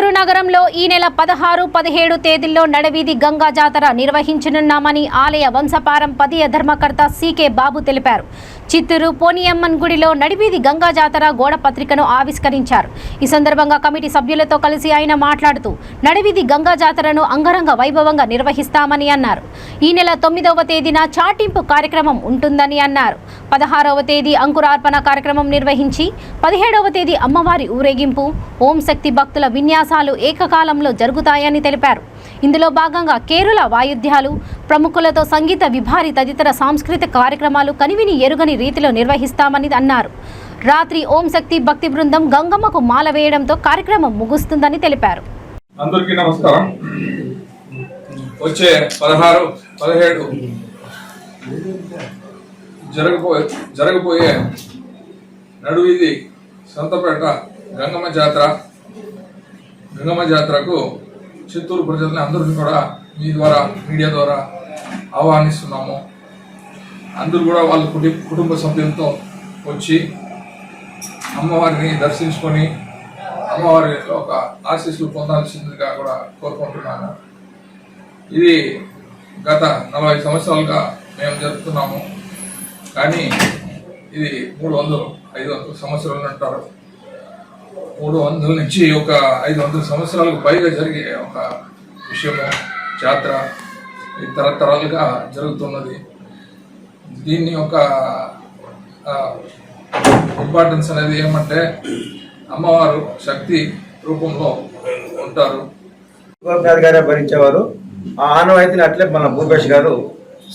చిత్తూరు నగరంలో ఈ నెల 16, 17 తేదీల్లో నడవీధి గంగా జాతర నిర్వహించనున్నామని ఆలయ వంశపారంపర్య ధర్మకర్త సికే బాబు తెలిపారు. చిత్తూరు పోనియమ్మన్ గుడిలో నడివీధి గంగా జాతర గోడ పత్రికను ఆవిష్కరించారు. ఈ సందర్భంగా కమిటీ సభ్యులతో కలిసి ఆయన మాట్లాడుతూ నడివీధి గంగా జాతరను అంగరంగ వైభవంగా నిర్వహిస్తామని అన్నారు. ఈ నెల 9వ తేదీన చాటింపు కార్యక్రమం ఉంటుందని అన్నారు. 16వ తేదీ అంకురార్పణ కార్యక్రమం నిర్వహించి 17వ తేదీ అమ్మవారి ఊరేగింపు, ఓం శక్తి భక్తుల విన్యాసాలు ఏకకాలంలో జరుగుతాయని తెలిపారు. ఇందులో భాగంగా కేరళ వాయిద్యాలు, ప్రముఖులతో సంగీత విభారి తదితర సాంస్కృతిక కార్యక్రమాలు కనివిని ఎరుగని రీతిలో నిర్వహిస్తామని అన్నారు. రాత్రి ఓం శక్తి భక్తి బృందం గంగమ్మకు మాల వేయడంతో కార్యక్రమం ముగుస్తుందని తెలిపారు. అందరికీ నమస్కారం. వచ్చే 16, 17 జరగబోయే నడువీధి సంతపేట గంగమ్మ జాతరకు చిత్తూరు ప్రజల్ని అందరినీ కూడా మీ ద్వారా, మీడియా ద్వారా ఆహ్వానిస్తున్నాము. అందరూ కూడా వాళ్ళ కుటుంబ సభ్యులతో వచ్చి అమ్మవారిని దర్శించుకొని అమ్మవారి ఒక ఆశీస్సులు పొందాల్సిందిగా కూడా కోరుకుంటున్నాము. ఇది గత 40 సంవత్సరాలుగా మేము జరుపుతున్నాము. కానీ ఇది 300-500 సంవత్సరాలు అంటారు. 300 నుంచి ఒక 500 సంవత్సరాలకు పైగా జరిగే ఒక విషయము జాతర. ఇది తరతరాలుగా జరుగుతున్నది. దీన్ని ఒక ఇంపార్టెన్స్ అనేది ఏమంటే అమ్మవారు శక్తి రూపంలో ఉంటారు. గోపినాథ్ గారే భరించేవారు. ఆ ఆనవాయితీని అట్లే మన భూపేష్ గారు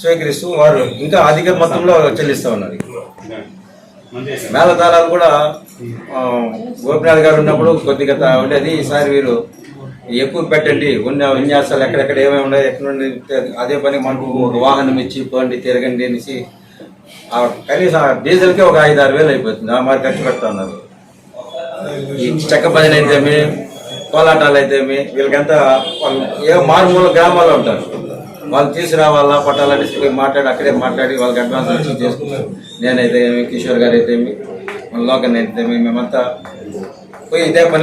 స్వీకరిస్తూ వారు ఇంకా అధిక మొత్తంలో చెల్లిస్తూ ఉన్నారు. మేళతాళాలు కూడా గోపినాథ్ గారు ఉన్నప్పుడు కొద్దిగా ఉండేది. ఈసారి వీరు ఎక్కువ పెట్టండి, ఉన్న విన్యాసాలు ఎక్కడెక్కడ ఏమేమి ఉన్నాయి, ఎక్కడ నుండి అదే పని మనకు ఒక వాహనం ఇచ్చి పోండి తిరగండి అనేసి కనీసం డీజిల్కే ఒక 5-6 వేలు అయిపోతుంది. ఆ మరి ఖర్చు పెడతా ఉన్నారు. ఈ చెక్క భజన అయితేమి, కోలాటాలు అయితేమి, వీళ్ళకంతా వాళ్ళు ఏ మారుమూల గ్రామాల్లో ఉంటారు. వాళ్ళు తీసుకురావాలా పట్టాలని మాట్లాడి అక్కడే మాట్లాడి వాళ్ళకి అడ్వాన్స్ వచ్చి చేసుకుంటారు. నేనైతే ఏమి, కిషోర్ గారు అయితే ఏమి, మన లోకన్ అయితే మేమంతా పోయి ఇదే పని